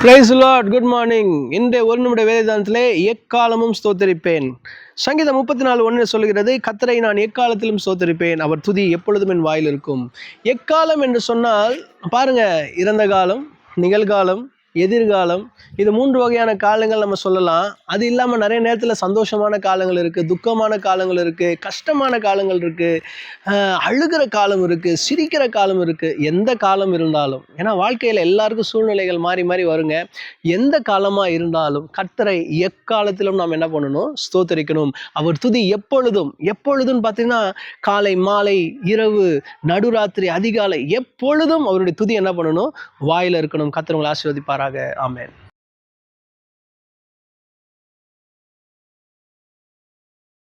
Price Lord, good morning. இன்றைய ஒரு நிமிட வேதாந்தத்திலே எக்காலமும் ஸ்தோத்தரிப்பேன். சங்கீதம் 34:1 சொல்கிறது, கர்த்தரை நான் எக்காலத்திலும் ஸ்தோத்தரிப்பேன், அவர் துதி எப்பொழுதும் என் வாயில் இருக்கும். எக்காலம் என்று சொன்னால் பாருங்க, இறந்த காலம், நிகழ்காலம், எதிர்காலம், இது 3 வகையான காலங்கள் நம்ம சொல்லலாம். அது இல்லாமல் நிறைய நேரத்தில் சந்தோஷமான காலங்கள் இருக்குது, துக்கமான காலங்கள் இருக்குது, கஷ்டமான காலங்கள் இருக்குது, அழுகிற காலம் இருக்குது, சிரிக்கிற காலம் இருக்குது. எந்த காலம் இருந்தாலும், ஏன்னா வாழ்க்கையில் எல்லாருக்கும் சூழ்நிலைகள் மாறி மாறி வருங்க. எந்த காலமாக இருந்தாலும் கர்த்தரை எக்காலத்திலும் நாம் என்ன பண்ணணும்? ஸ்தோத்தரிக்கணும். அவர் துதி எப்பொழுதும், எப்பொழுதுன்னு பார்த்தீங்கன்னா காலை, மாலை, இரவு, நடுராத்திரி, அதிகாலை, எப்பொழுதும் அவருடைய துதி என்ன பண்ணணும்? வாயில் இருக்கணும். கர்த்தர் உங்களை ஆசீர்வதிப்பாராக. ஆமென்.